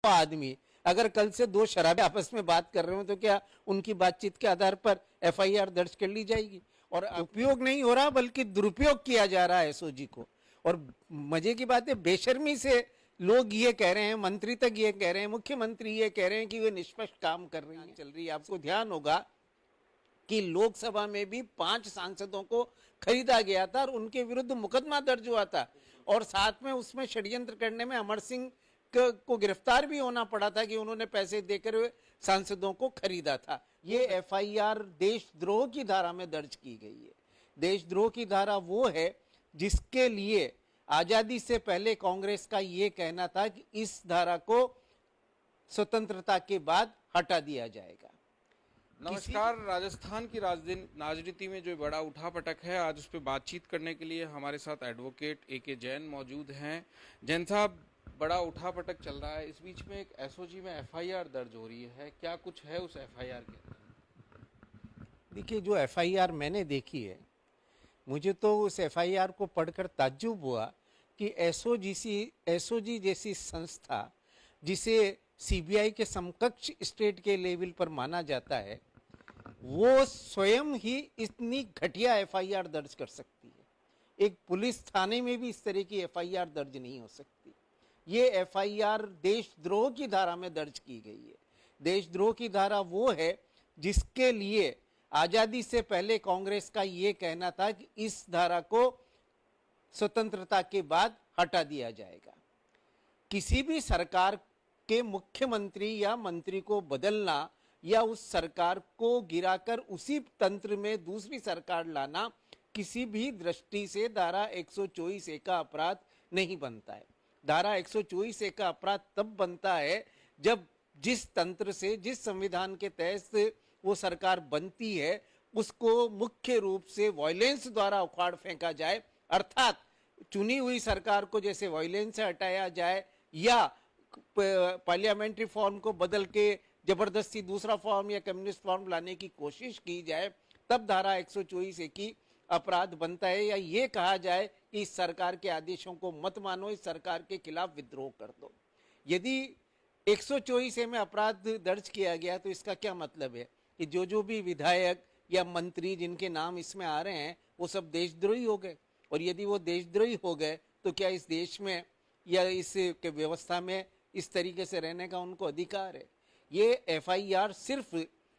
आदमी अगर कल से दो शराबी आपस में बात कर रहे हो तो क्या उनकी बातचीत के आधार पर एफआईआर दर्ज कर ली जाएगी? और उपयोग नहीं हो रहा बल्कि दुरुपयोग किया जा रहा है एसओजी को। और मजे की बात है, बेशर्मी से लोग ये कह रहे हैं, मंत्री तक ये कह रहे हैं, मुख्यमंत्री ये कह रहे हैं कि वे निष्पक्ष काम कर रही है, चल रही है। आपको ध्यान होगा कि लोकसभा में भी 5 सांसदों को खरीदा गया था और उनके विरुद्ध मुकदमा दर्ज हुआ था, और साथ में उसमें षड्यंत्र करने में अमर सिंह को गिरफ्तार भी होना पड़ा था कि उन्होंने पैसे देकर सांसदों को खरीदा था। ये एफआईआर देशद्रोह की धारा में दर्ज की गई है। देशद्रोह की धारा वो है जिसके लिए आजादी से पहले कांग्रेस का ये कहना था कि इस धारा को स्वतंत्रता के बाद हटा दिया जाएगा। नमस्कार। राजस्थान की राजनीति में जो बड़ा उठापटक है, आज उस पर बातचीत करने के लिए हमारे साथ एडवोकेट ए.के. जैन मौजूद हैं। जैन साहब, बड़ा उठापटक चल रहा है, इस बीच में एक एसओजी में एफआईआर दर्ज हो रही है, क्या कुछ है उस एफआईआर के अंदर? देखिए, जो एफआईआर मैंने देखी है, मुझे तो उस एफआईआर को पढ़कर ताज्जुब हुआ कि एसओजी जैसी संस्था जिसे सीबीआई के समकक्ष स्टेट के लेवल पर माना जाता है, वो स्वयं ही इतनी घटिया एफआईआर दर्ज कर सकती है। एक पुलिस थाने में भी इस तरह की एफआईआर दर्ज नहीं हो सकती। ये एफआईआर देशद्रोह की धारा में दर्ज की गई है। देशद्रोह की धारा वो है जिसके लिए आजादी से पहले कांग्रेस का ये कहना था कि इस धारा को स्वतंत्रता के बाद हटा दिया जाएगा। किसी भी सरकार के मुख्यमंत्री या मंत्री को बदलना या उस सरकार को गिराकर उसी तंत्र में दूसरी सरकार लाना किसी भी दृष्टि से धारा 124A का अपराध नहीं बनता है। धारा 124A का अपराध तब बनता है जब जिस तंत्र से, जिस संविधान के तहत वो सरकार बनती है, उसको मुख्य रूप से वायलेंस द्वारा उखाड़ फेंका जाए, अर्थात चुनी हुई सरकार को जैसे वायलेंस से हटाया जाए या पार्लियामेंट्री फॉर्म को बदल के जबरदस्ती दूसरा फॉर्म या कम्युनिस्ट फॉर्म लाने की कोशिश की जाए, तब धारा 124A की अपराध बनता है। या ये कहा जाए कि इस सरकार के आदेशों को मत मानो, इस सरकार के खिलाफ विद्रोह कर दो। यदि 124A में अपराध दर्ज किया गया तो इसका क्या मतलब है कि जो भी विधायक या मंत्री जिनके नाम इसमें आ रहे हैं वो सब देशद्रोही हो गए। और यदि वो देशद्रोही हो गए तो क्या इस देश में या इस व्यवस्था में इस तरीके से रहने का उनको अधिकार है? ये एफआईआर सिर्फ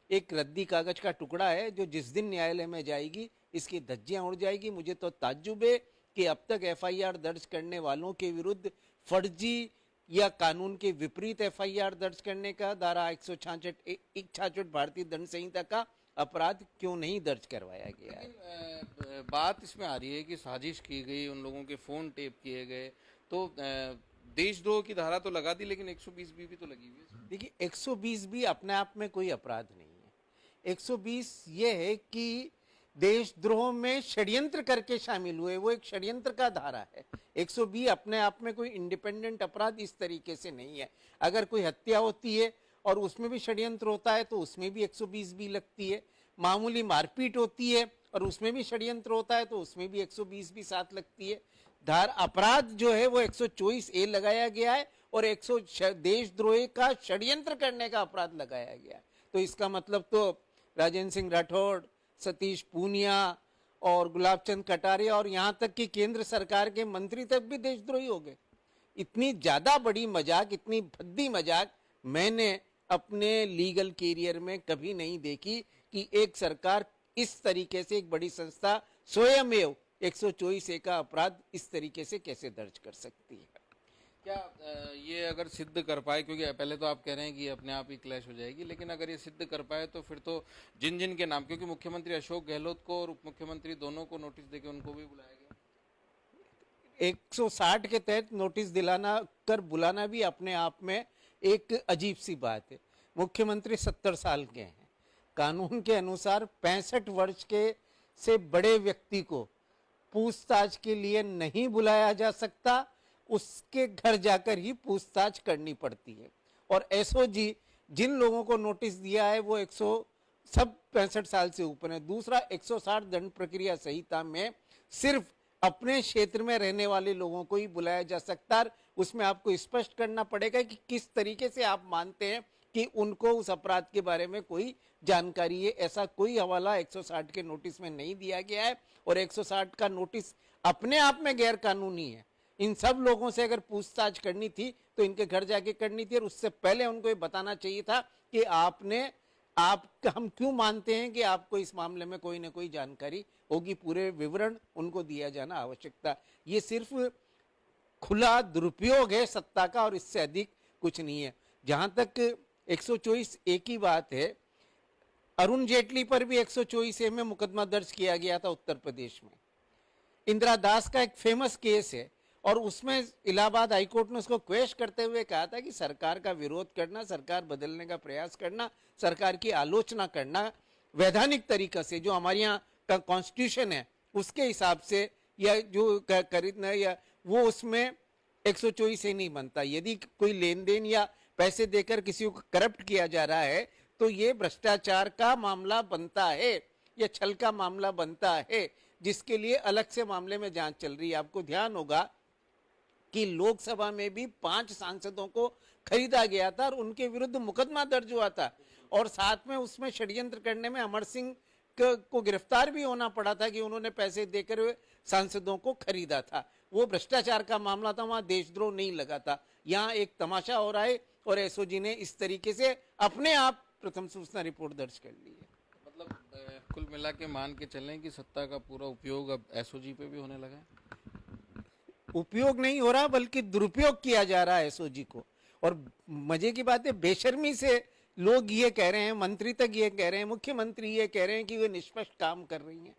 एक रद्दी कागज का टुकड़ा है जो जिस दिन न्यायालय में जाएगी इसकी धज्जियां उड़ जाएगी। मुझे तो ताज्जुब है कि अब तक एफआईआर दर्ज करने वालों के विरुद्ध फर्जी या कानून के विपरीत एफआईआर दर्ज करने का धारा 166 भारतीय दंड संहिता का अपराध क्यों नहीं दर्ज करवाया गया है? बात इसमें आ रही है कि साजिश की गई, उन लोगों के फोन टेप किए गए, तो देशद्रोह की धारा तो लगा दी, लेकिन 120B भी तो लगी हुई है। देखिए, 120B अपने आप में कोई अपराध नहीं है। 120 ये है कि देशद्रोह में षड्यंत्र करके शामिल हुए, वो एक षड्यंत्र का धारा है। 120 अपने आप में कोई इंडिपेंडेंट अपराध इस तरीके से नहीं है। अगर कोई हत्या होती है और उसमें भी षड्यंत्र होता है तो उसमें भी 120B लगती है। मामूली मारपीट होती है और उसमें भी षड्यंत्र होता है तो उसमें भी 120B साथ लगती है। अपराध जो है वो 124A लगाया गया है और देशद्रोह का षड्यंत्र करने का अपराध लगाया गया है। तो इसका मतलब तो राजेंद्र सिंह राठौड़, सतीश पूनिया और गुलाब चंद कटारिया और यहाँ तक कि केंद्र सरकार के मंत्री तक भी देशद्रोही हो गए। इतनी ज्यादा बड़ी मजाक, इतनी भद्दी मजाक मैंने अपने लीगल कैरियर में कभी नहीं देखी कि एक सरकार इस तरीके से, एक बड़ी संस्था स्वयं 124A का अपराध इस तरीके से कैसे दर्ज कर सकती है। क्या ये अगर सिद्ध कर पाए, क्योंकि पहले तो आप कह रहे हैं कि अपने आप ही क्लैश हो जाएगी, लेकिन अगर ये सिद्ध कर पाए तो फिर तो जिन जिन के नाम, क्योंकि मुख्यमंत्री अशोक गहलोत को और उप मुख्यमंत्री दोनों को नोटिस देके उनको भी बुलाया गया। 160 के तहत नोटिस दिलाना कर बुलाना भी अपने आप में एक अजीब सी बात है। मुख्यमंत्री 70 साल के हैं। कानून के अनुसार 65 वर्ष के से बड़े व्यक्ति को पूछताछ के लिए नहीं बुलाया जा सकता, उसके घर जाकर ही पूछताछ करनी पड़ती है। और एसओजी जिन लोगों को नोटिस दिया है वो 65 साल से ऊपर है। दूसरा, 160 दंड प्रक्रिया संहिता में सिर्फ अपने क्षेत्र में रहने वाले लोगों को ही बुलाया जा सकता है। उसमें आपको स्पष्ट करना पड़ेगा कि किस तरीके से आप मानते हैं कि उनको उस अपराध के बारे में कोई जानकारी है। ऐसा कोई हवाला 160 के नोटिस में नहीं दिया गया है और 160 का नोटिस अपने आप में गैर कानूनी है। इन सब लोगों से अगर पूछताछ करनी थी तो इनके घर जाके करनी थी और उससे पहले उनको ये बताना चाहिए था कि हम क्यों मानते हैं कि आपको इस मामले में कोई ना कोई जानकारी होगी। पूरे विवरण उनको दिया जाना आवश्यकता। ये सिर्फ खुला दुरुपयोग है सत्ता का और इससे अधिक कुछ नहीं है। जहां तक 124 ए की बात है, अरुण जेटली पर भी 124 ए में मुकदमा दर्ज किया गया था उत्तर प्रदेश में। इंदिरा दास का एक फेमस केस है और उसमें इलाहाबाद हाईकोर्ट ने उसको क्वेश्चन करते हुए कहा था कि सरकार का विरोध करना, सरकार बदलने का प्रयास करना, सरकार की आलोचना करना वैधानिक तरीका से, जो हमारे यहाँ का कॉन्स्टिट्यूशन है उसके हिसाब से, या जो खरीदना या वो उसमें 124 से नहीं बनता। यदि कोई लेन देन या पैसे देकर किसी को करप्ट किया जा रहा है तो ये भ्रष्टाचार का मामला बनता है या छल का मामला बनता है, जिसके लिए अलग से मामले में जांच चल रही है। आपको ध्यान होगा कि लोकसभा में भी 5 सांसदों को खरीदा गया था और उनके विरुद्ध मुकदमा दर्ज हुआ था और साथ में उसमें षड्यंत्र करने में अमर सिंह को गिरफ्तार भी होना पड़ा था कि उन्होंने पैसे देकर सांसदों को खरीदा था। वो भ्रष्टाचार का मामला था, वहां देशद्रोह नहीं लगा था। यहाँ एक तमाशा हो रहा है और एसओजी ने इस तरीके से अपने आप प्रथम सूचना रिपोर्ट दर्ज कर ली है। मतलब कुल मिला के मान के चलें कि सत्ता का पूरा उपयोग अब एसओजी पे भी होने लगा है। उपयोग नहीं हो रहा बल्कि दुरुपयोग किया जा रहा है एसओजी को। और मजे की बात है, बेशर्मी से लोग ये कह रहे हैं, मंत्री तक ये कह रहे हैं, मुख्यमंत्री ये कह रहे हैं कि वे निष्पक्ष काम कर रही हैं।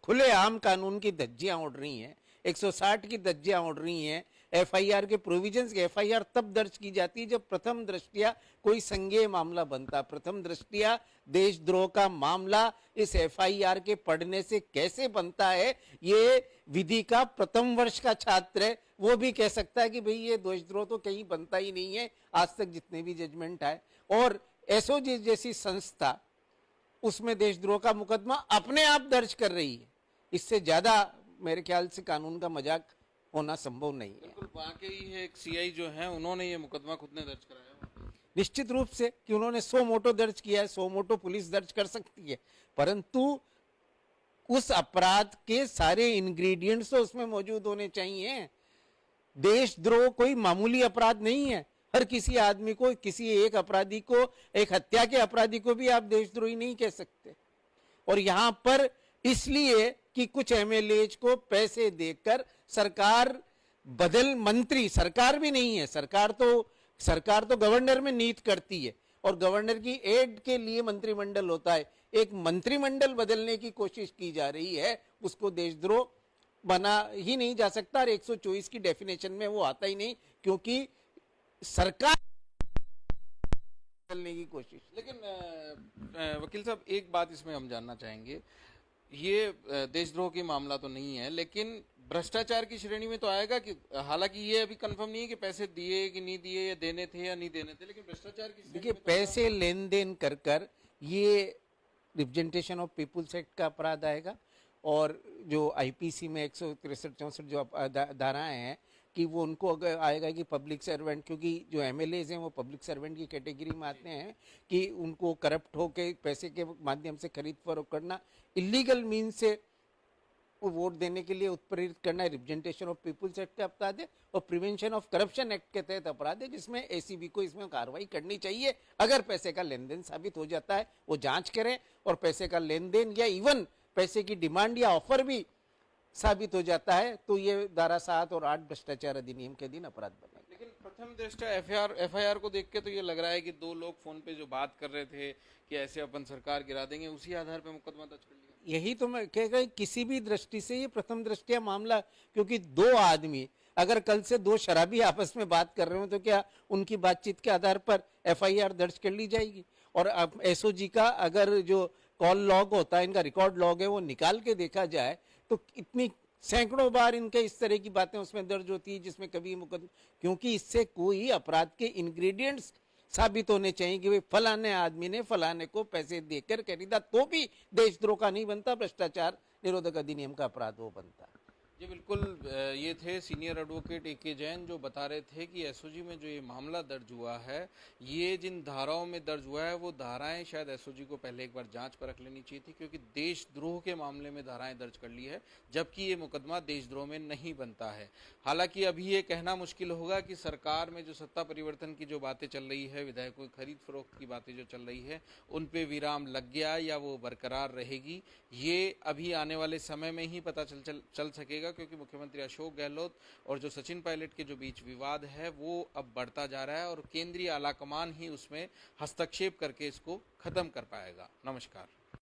खुलेआम कानून की धज्जियां उड़ रही हैं, 160 की धज्जियां उड़ रही हैं। एफआईआर के प्रोविजंस, एफआईआर तब दर्ज की जाती है जब प्रथम दृष्टया कोई संज्ञेय मामला बनता। प्रथम दृष्टया देशद्रोह का मामला इस एफआईआर के पढ़ने से कैसे बनता है, ये विधि का प्रथम वर्ष का छात्र है वो भी कह सकता है कि भाई ये देशद्रोह तो कहीं बनता ही नहीं है आज तक जितने भी जजमेंट आए। और एसओजी जैसी संस्था उसमें देशद्रोह का मुकदमा अपने आप दर्ज कर रही है। इससे ज्यादा मेरे ख्याल से कानून का मजाक होना संभव नहीं है। बिल्कुल, वाकई है एक सीआई जो है उन्होंने ये मुकदमा खुद ने दर्ज कराया। निश्चित रूप से कि उन्होंने 100 मोटो दर्ज किया है, 100 मोटो पुलिस दर्ज कर सकती है, परंतु उस अपराध के सारे इंग्रेडिएंट्स तो उसमें मौजूद होने चाहिए। देशद्रोह कोई मामूली अपराध नहीं है। हर किसी आदमी को, किसी एक अपराधी को, एक हत्या के अपराधी को भी आप देशद्रोही नहीं कह सकते। और यहां पर इसलिए कि कुछ एमएलएज को पैसे देकर सरकार मंत्री, सरकार भी नहीं है, सरकार तो गवर्नर में नीति करती है और गवर्नर की एड के लिए मंत्रिमंडल होता है। एक मंत्रिमंडल बदलने की कोशिश की जा रही है, उसको देशद्रोह बना ही नहीं जा सकता। और 124 की डेफिनेशन में वो आता ही नहीं, क्योंकि सरकार बदलने की कोशिश। लेकिन वकील साहब एक बात इसमें हम जानना चाहेंगे, ये देशद्रोह की मामला तो नहीं है लेकिन भ्रष्टाचार की श्रेणी में तो आएगा कि, हालांकि ये अभी कंफर्म नहीं है कि पैसे दिए कि नहीं दिए, या देने थे या नहीं देने थे, लेकिन भ्रष्टाचार की देखिए पैसे लेन देन कर ये रिप्रेजेंटेशन ऑफ पीपुल्स एक्ट का अपराध आएगा। और जो आईपीसी में 163-64 जो धाराएं हैं कि वो उनको अगर आएगा कि पब्लिक सर्वेंट, क्योंकि जो एमएलएज हैं वो पब्लिक सर्वेंट की कैटेगरी में आते हैं, कि उनको करप्ट होके पैसे के माध्यम से खरीद फरोख्त करना, इलीगल मीन से वोट देने के लिए उत्प्रेरित करना रिप्रेजेंटेशन ऑफ पीपुल्स एक्ट का अपराध है। और प्रिवेंशन ऑफ करप्शन एक्ट के तहत अपराध है, जिसमें एसीबी को इसमें कार्रवाई करनी चाहिए। अगर पैसे का लेन देन साबित हो जाता है वो जांच करें, और पैसे का लेन देन या इवन पैसे की डिमांड या ऑफर भी साबित हो जाता है तो ये धारा 7 और 8 भ्रष्टाचार अधिनियम के अधीन अपराध बनेगा। लेकिन प्रथम दृष्टया एफआईआर को देख के तो ये लग रहा है कि 2 लोग फोन पे जो बात कर रहे थे कि ऐसे अपन सरकार गिरा देंगे, उसी आधार पे मुकदमा दर्ज कर लिया। यही तो मैं कह गई, किसी भी दृष्टि से ये प्रथम दृष्टिया मामला, क्योंकि 2 आदमी अगर कल से 2 शराबी आपस में बात कर रहे हो तो क्या उनकी बातचीत के आधार पर एफआईआर दर्ज कर ली जाएगी? और अब एसओजी का अगर जो कॉल लॉग होता है, इनका रिकॉर्ड लॉग है, वो निकाल के देखा जाए तो इतनी सैकड़ों बार इनके इस तरह की बातें उसमें दर्ज होती है जिसमें कभी मुकदमा, क्योंकि इससे कोई अपराध के इंग्रेडिएंट्स साबित होने चाहिए कि भाई फलाने आदमी ने फलाने को पैसे देकर खरीदा, तो भी देशद्रोह का नहीं बनता, भ्रष्टाचार निरोधक अधिनियम का अपराध वो बनता। जी बिल्कुल, ये थे सीनियर एडवोकेट ए.के. जैन जो बता रहे थे कि एसओजी में जो ये मामला दर्ज हुआ है, ये जिन धाराओं में दर्ज हुआ है वो धाराएं शायद एसओजी को पहले एक बार जांच परख लेनी चाहिए थी, क्योंकि देशद्रोह के मामले में धाराएं दर्ज कर ली है, जबकि ये मुकदमा देशद्रोह में नहीं बनता है। हालांकि अभी ये कहना मुश्किल होगा कि सरकार में जो सत्ता परिवर्तन की जो बातें चल रही है, विधायकों की खरीद फरोख्त की बातें जो चल रही है, उन पे विराम लग गया या वो बरकरार रहेगी, ये अभी आने वाले समय में ही पता चल सकेगा, क्योंकि मुख्यमंत्री अशोक गहलोत और जो सचिन पायलट के जो बीच विवाद है वो अब बढ़ता जा रहा है और केंद्रीय आलाकमान ही उसमें हस्तक्षेप करके इसको खत्म कर पाएगा। नमस्कार।